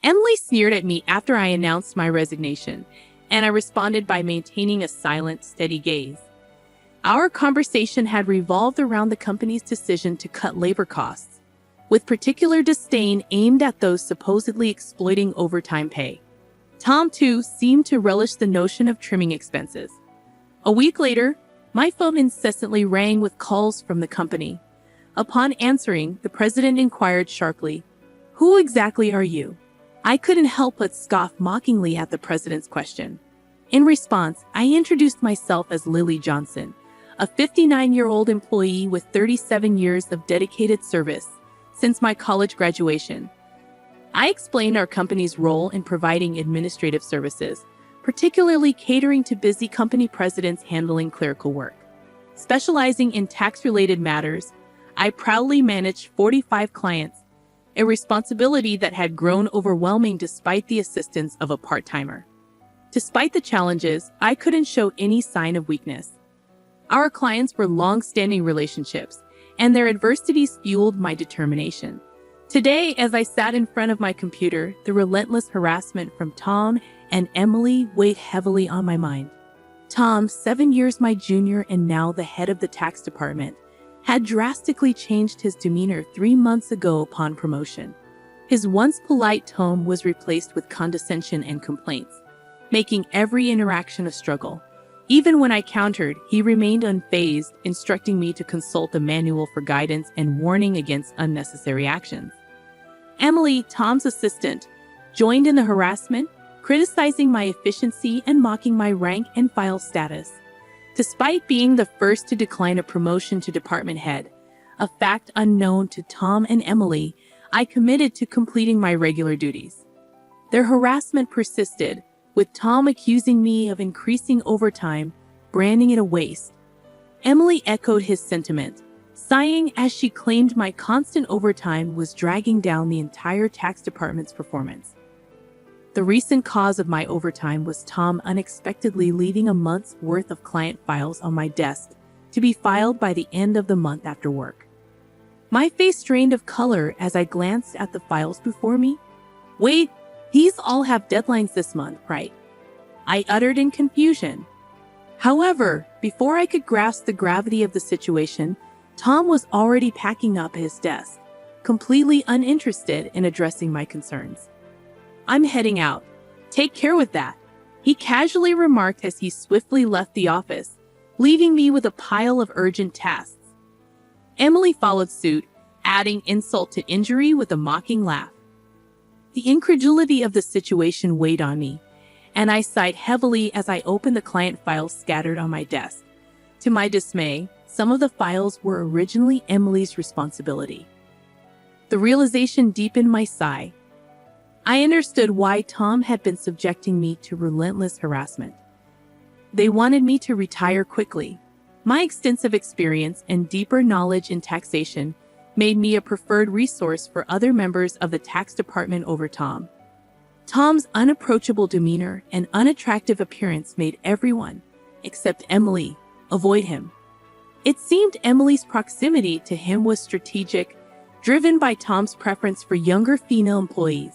Emily sneered at me after I announced my resignation, and I responded by maintaining a silent, steady gaze. Our conversation had revolved around the company's decision to cut labor costs, with particular disdain aimed at those supposedly exploiting overtime pay. Tom, too, seemed to relish the notion of trimming expenses. A week later, my phone incessantly rang with calls from the company. Upon answering, the president inquired sharply, "Who exactly are you?" I couldn't help but scoff mockingly at the president's question. In response, I introduced myself as Lily Johnson, a 59-year-old employee with 37 years of dedicated service since my college graduation. I explained our company's role in providing administrative services, particularly catering to busy company presidents handling clerical work. Specializing in tax-related matters, I proudly managed 45 clients, a responsibility that had grown overwhelming despite the assistance of a part-timer. Despite the challenges, I couldn't show any sign of weakness. Our clients were long-standing relationships, and their adversities fueled my determination. Today, as I sat in front of my computer, the relentless harassment from Tom and Emily weighed heavily on my mind. Tom, 7 years my junior and now the head of the tax department, had drastically changed his demeanor 3 months ago upon promotion. His once polite tone was replaced with condescension and complaints, making every interaction a struggle. Even when I countered, he remained unfazed, instructing me to consult a manual for guidance and warning against unnecessary actions. Emily, Tom's assistant, joined in the harassment, criticizing my efficiency and mocking my rank and file status. Despite being the first to decline a promotion to department head, a fact unknown to Tom and Emily, I committed to completing my regular duties. Their harassment persisted, with Tom accusing me of increasing overtime, branding it a waste. Emily echoed his sentiment, sighing as she claimed my constant overtime was dragging down the entire tax department's performance. The recent cause of my overtime was Tom unexpectedly leaving a month's worth of client files on my desk to be filed by the end of the month after work. My face drained of color as I glanced at the files before me. "Wait, these all have deadlines this month, right?" I uttered in confusion. However, before I could grasp the gravity of the situation, Tom was already packing up his desk, completely uninterested in addressing my concerns. "I'm heading out. Take care with that," he casually remarked as he swiftly left the office, leaving me with a pile of urgent tasks. Emily followed suit, adding insult to injury with a mocking laugh. The incredulity of the situation weighed on me, and I sighed heavily as I opened the client files scattered on my desk. To my dismay, some of the files were originally Emily's responsibility. The realization deepened my sigh. I understood why Tom had been subjecting me to relentless harassment. They wanted me to retire quickly. My extensive experience and deeper knowledge in taxation made me a preferred resource for other members of the tax department over Tom. Tom's unapproachable demeanor and unattractive appearance made everyone, except Emily, avoid him. It seemed Emily's proximity to him was strategic, driven by Tom's preference for younger female employees.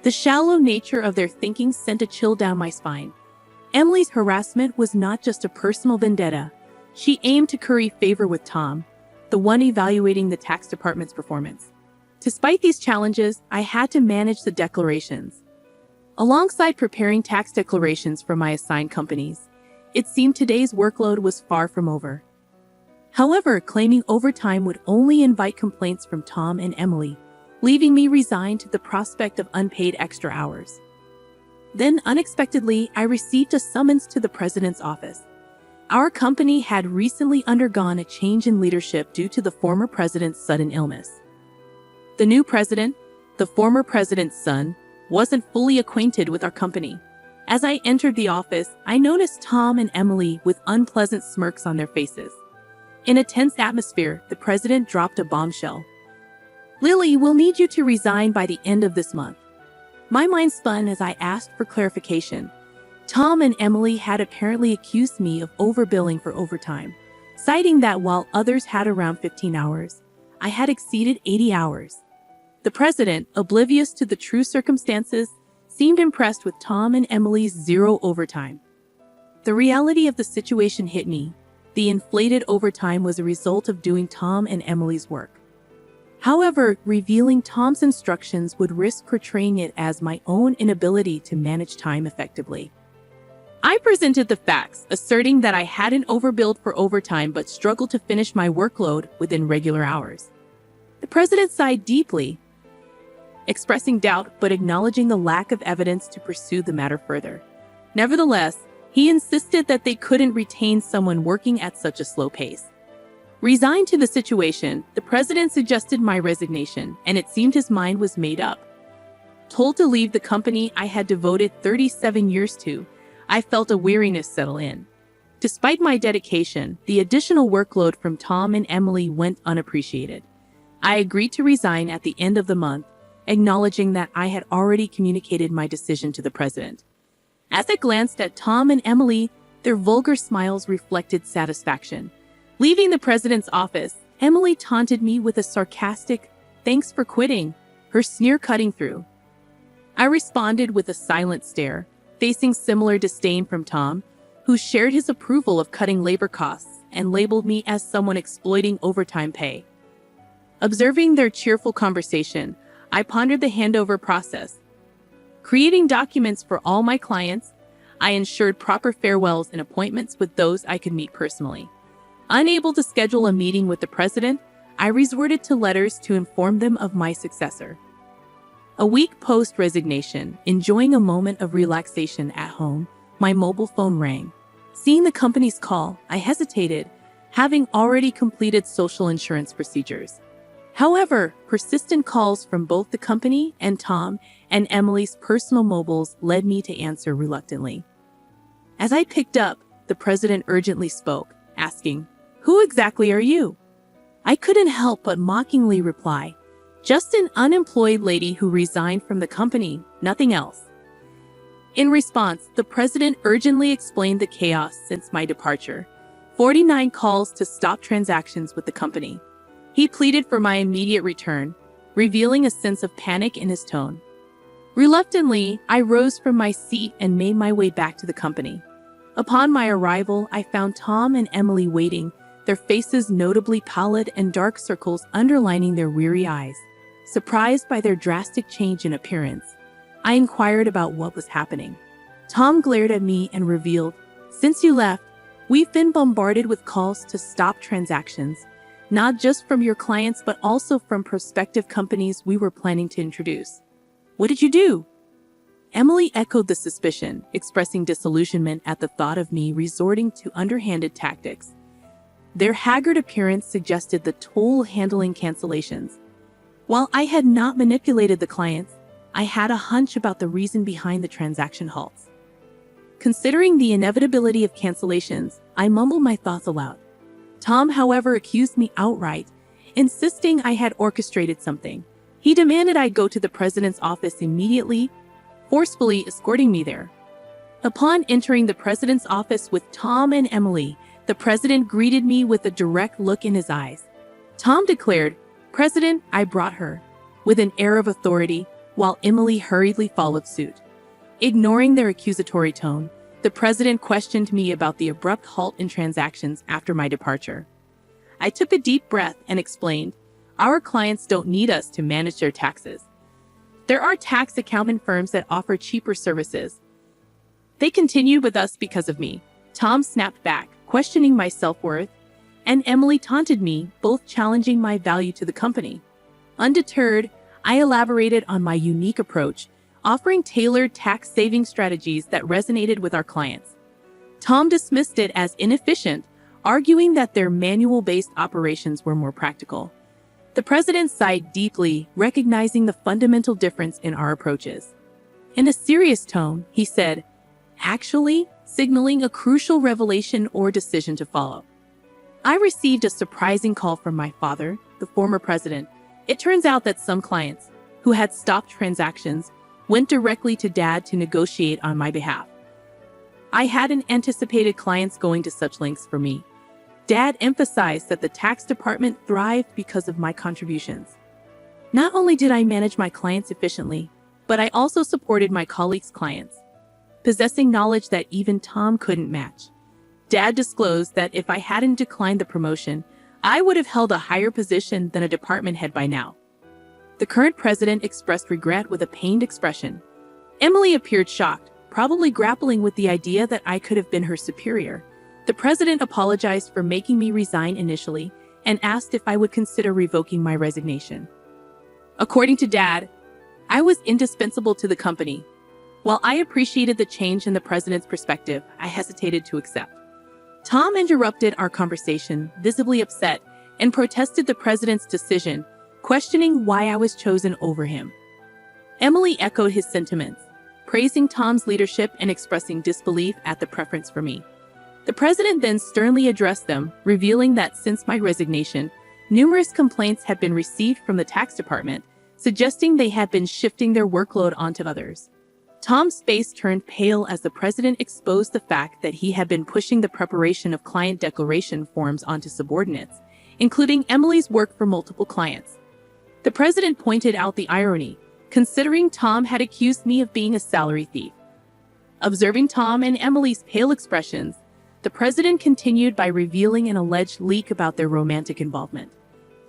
The shallow nature of their thinking sent a chill down my spine. Emily's harassment was not just a personal vendetta. She aimed to curry favor with Tom, the one evaluating the tax department's performance. Despite these challenges, I had to manage the declarations. Alongside preparing tax declarations for my assigned companies, it seemed today's workload was far from over. However, claiming overtime would only invite complaints from Tom and Emily, leaving me resigned to the prospect of unpaid extra hours. Then, unexpectedly, I received a summons to the president's office. Our company had recently undergone a change in leadership due to the former president's sudden illness. The new president, the former president's son, wasn't fully acquainted with our company. As I entered the office, I noticed Tom and Emily with unpleasant smirks on their faces. In a tense atmosphere, the president dropped a bombshell. "Lily, we'll need you to resign by the end of this month." My mind spun as I asked for clarification. Tom and Emily had apparently accused me of overbilling for overtime, citing that while others had around 15 hours, I had exceeded 80 hours. The president, oblivious to the true circumstances, seemed impressed with Tom and Emily's zero overtime. The reality of the situation hit me. The inflated overtime was a result of doing Tom and Emily's work. However, revealing Tom's instructions would risk portraying it as my own inability to manage time effectively. I presented the facts, asserting that I hadn't overbilled for overtime but struggled to finish my workload within regular hours. The president sighed deeply, expressing doubt but acknowledging the lack of evidence to pursue the matter further. Nevertheless, he insisted that they couldn't retain someone working at such a slow pace. Resigned to the situation, the president suggested my resignation, and it seemed his mind was made up. Told to leave the company I had devoted 37 years to, I felt a weariness settle in. Despite my dedication, the additional workload from Tom and Emily went unappreciated. I agreed to resign at the end of the month, acknowledging that I had already communicated my decision to the president. As I glanced at Tom and Emily, their vulgar smiles reflected satisfaction. Leaving the president's office, Emily taunted me with a sarcastic, "Thanks for quitting," her sneer cutting through. I responded with a silent stare, facing similar disdain from Tom, who shared his approval of cutting labor costs and labeled me as someone exploiting overtime pay. Observing their cheerful conversation, I pondered the handover process. Creating documents for all my clients, I ensured proper farewells and appointments with those I could meet personally. Unable to schedule a meeting with the president, I resorted to letters to inform them of my successor. A week post-resignation, enjoying a moment of relaxation at home, my mobile phone rang. Seeing the company's call, I hesitated, having already completed social insurance procedures. However, persistent calls from both the company and Tom and Emily's personal mobiles led me to answer reluctantly. As I picked up, the president urgently spoke, asking, "Who exactly are you?" I couldn't help but mockingly reply, "Just an unemployed lady who resigned from the company, nothing else." In response, the president urgently explained the chaos since my departure. 49 calls to stop transactions with the company. He pleaded for my immediate return, revealing a sense of panic in his tone. Reluctantly, I rose from my seat and made my way back to the company. Upon my arrival, I found Tom and Emily waiting, their faces notably pallid and dark circles underlining their weary eyes. Surprised by their drastic change in appearance, I inquired about what was happening. Tom glared at me and revealed, "Since you left, we've been bombarded with calls to stop transactions, not just from your clients but also from prospective companies we were planning to introduce." "What did you do?" Emily echoed the suspicion, expressing disillusionment at the thought of me resorting to underhanded tactics. Their haggard appearance suggested the toll handling cancellations. While I had not manipulated the clients, I had a hunch about the reason behind the transaction halts. Considering the inevitability of cancellations, I mumbled my thoughts aloud. Tom, however, accused me outright, insisting I had orchestrated something. He demanded I go to the president's office immediately, forcefully escorting me there. Upon entering the president's office with Tom and Emily, the president greeted me with a direct look in his eyes. Tom declared, "President, I brought her," with an air of authority, while Emily hurriedly followed suit. Ignoring their accusatory tone, the president questioned me about the abrupt halt in transactions after my departure. I took a deep breath and explained, "Our clients don't need us to manage their taxes. There are tax accountant firms that offer cheaper services. They continued with us because of me." Tom snapped back, questioning my self-worth, and Emily taunted me, both challenging my value to the company. Undeterred, I elaborated on my unique approach, offering tailored tax-saving strategies that resonated with our clients. Tom dismissed it as inefficient, arguing that their manual-based operations were more practical. The president sighed deeply, recognizing the fundamental difference in our approaches. In a serious tone, he said, "Actually," signaling a crucial revelation or decision to follow. I received a surprising call from my father, the former president. It turns out that some clients, who had stopped transactions, went directly to Dad to negotiate on my behalf. I hadn't anticipated clients going to such lengths for me. Dad emphasized that the tax department thrived because of my contributions. Not only did I manage my clients efficiently, but I also supported my colleagues' clients, possessing knowledge that even Tom couldn't match. Dad disclosed that if I hadn't declined the promotion, I would have held a higher position than a department head by now. The current president expressed regret with a pained expression. Emily appeared shocked, probably grappling with the idea that I could have been her superior. The president apologized for making me resign initially and asked if I would consider revoking my resignation. According to Dad, I was indispensable to the company. While I appreciated the change in the president's perspective, I hesitated to accept. Tom interrupted our conversation, visibly upset, and protested the president's decision, questioning why I was chosen over him. Emily echoed his sentiments, praising Tom's leadership and expressing disbelief at the preference for me. The president then sternly addressed them, revealing that since my resignation, numerous complaints had been received from the tax department, suggesting they had been shifting their workload onto others. Tom's face turned pale as the president exposed the fact that he had been pushing the preparation of client declaration forms onto subordinates, including Emily's work for multiple clients. The president pointed out the irony, considering Tom had accused me of being a salary thief. Observing Tom and Emily's pale expressions, the president continued by revealing an alleged leak about their romantic involvement.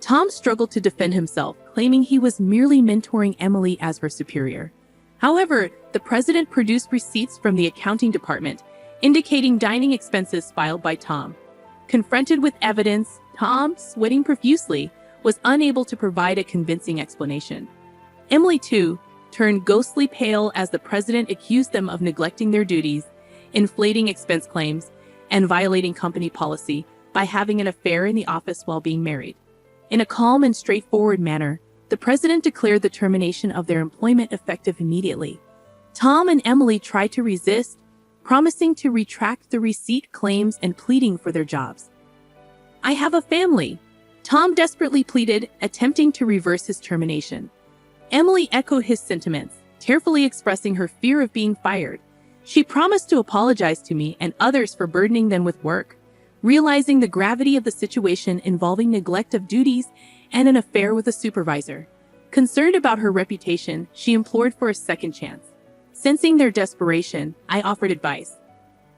Tom struggled to defend himself, claiming he was merely mentoring Emily as her superior. However, the president produced receipts from the accounting department, indicating dining expenses filed by Tom. Confronted with evidence, Tom, sweating profusely, was unable to provide a convincing explanation. Emily, too, turned ghostly pale as the president accused them of neglecting their duties, inflating expense claims, and violating company policy by having an affair in the office while being married. In a calm and straightforward manner, the president declared the termination of their employment effective immediately. Tom and Emily tried to resist, promising to retract the receipt claims and pleading for their jobs. "I have a family," Tom desperately pleaded, attempting to reverse his termination. Emily echoed his sentiments, tearfully expressing her fear of being fired. She promised to apologize to me and others for burdening them with work. Realizing the gravity of the situation involving neglect of duties and an affair with a supervisor. Concerned about her reputation, she implored for a second chance. Sensing their desperation, I offered advice.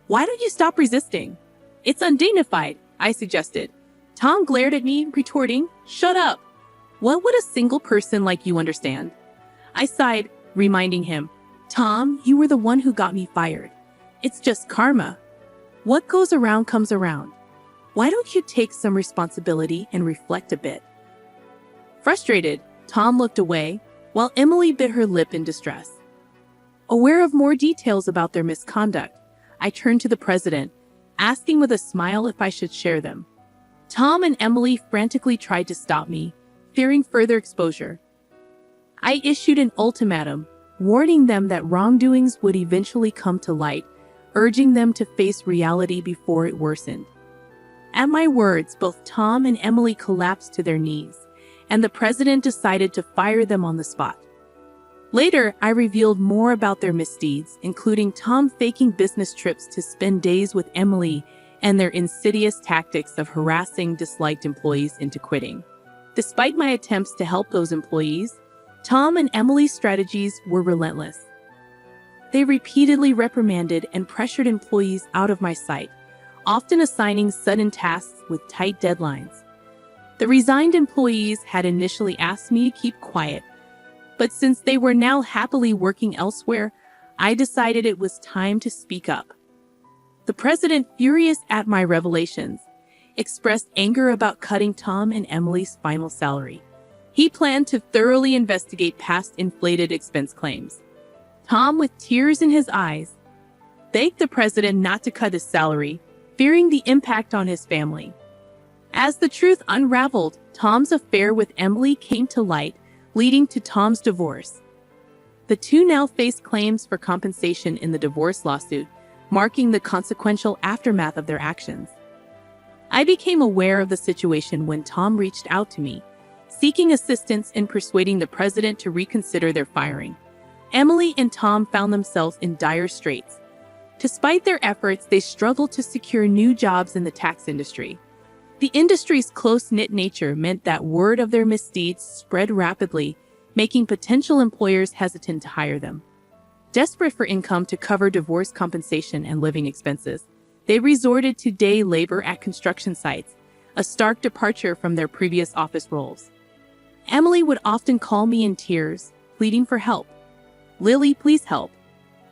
"Why don't you stop resisting? It's undignified," I suggested. Tom glared at me, retorting, "Shut up. What would a single person like you understand?" I sighed, reminding him, "Tom, you were the one who got me fired. It's just karma. What goes around comes around. Why don't you take some responsibility and reflect a bit?" Frustrated, Tom looked away, while Emily bit her lip in distress. Aware of more details about their misconduct, I turned to the president, asking with a smile if I should share them. Tom and Emily frantically tried to stop me, fearing further exposure. I issued an ultimatum, warning them that wrongdoings would eventually come to light, urging them to face reality before it worsened. At my words, both Tom and Emily collapsed to their knees, and the president decided to fire them on the spot. Later, I revealed more about their misdeeds, including Tom faking business trips to spend days with Emily and their insidious tactics of harassing disliked employees into quitting. Despite my attempts to help those employees, Tom and Emily's strategies were relentless. They repeatedly reprimanded and pressured employees out of my sight, often assigning sudden tasks with tight deadlines. The resigned employees had initially asked me to keep quiet, but since they were now happily working elsewhere, I decided it was time to speak up. The president, furious at my revelations, expressed anger about cutting Tom and Emily's final salary. He planned to thoroughly investigate past inflated expense claims. Tom, with tears in his eyes, begged the president not to cut his salary, fearing the impact on his family. As the truth unraveled, Tom's affair with Emily came to light, leading to Tom's divorce. The two now faced claims for compensation in the divorce lawsuit, marking the consequential aftermath of their actions. I became aware of the situation when Tom reached out to me, seeking assistance in persuading the president to reconsider their firing. Emily and Tom found themselves in dire straits. Despite their efforts, they struggled to secure new jobs in the tax industry. The industry's close-knit nature meant that word of their misdeeds spread rapidly, making potential employers hesitant to hire them. Desperate for income to cover divorce compensation and living expenses, they resorted to day labor at construction sites, a stark departure from their previous office roles. Emily would often call me in tears, pleading for help. "Lily, please help.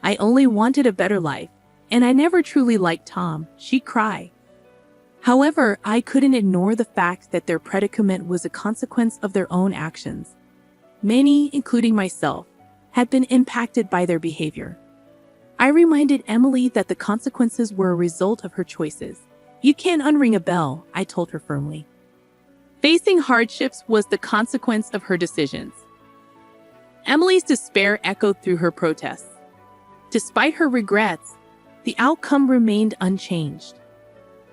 I only wanted a better life, and I never truly liked Tom," she'd cry. However, I couldn't ignore the fact that their predicament was a consequence of their own actions. Many, including myself, had been impacted by their behavior. I reminded Emily that the consequences were a result of her choices. "You can't unring a bell," I told her firmly. Facing hardships was the consequence of her decisions. Emily's despair echoed through her protests. Despite her regrets, the outcome remained unchanged.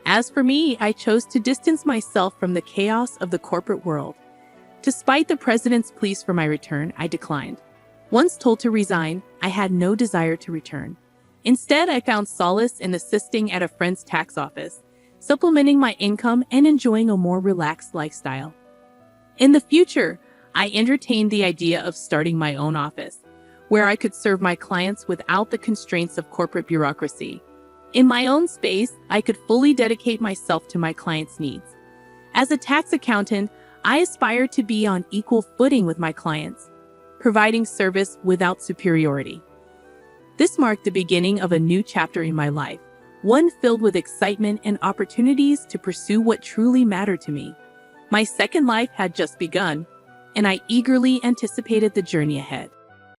As for me, I chose to distance myself from the chaos of the corporate world. Despite the president's pleas for my return, I declined. Once told to resign, I had no desire to return. Instead, I found solace in assisting at a friend's tax office, supplementing my income and enjoying a more relaxed lifestyle. In the future, I entertained the idea of starting my own office, where I could serve my clients without the constraints of corporate bureaucracy. In my own space, I could fully dedicate myself to my clients' needs. As a tax accountant, I aspired to be on equal footing with my clients, providing service without superiority. This marked the beginning of a new chapter in my life, one filled with excitement and opportunities to pursue what truly mattered to me. My second life had just begun, and I eagerly anticipated the journey ahead.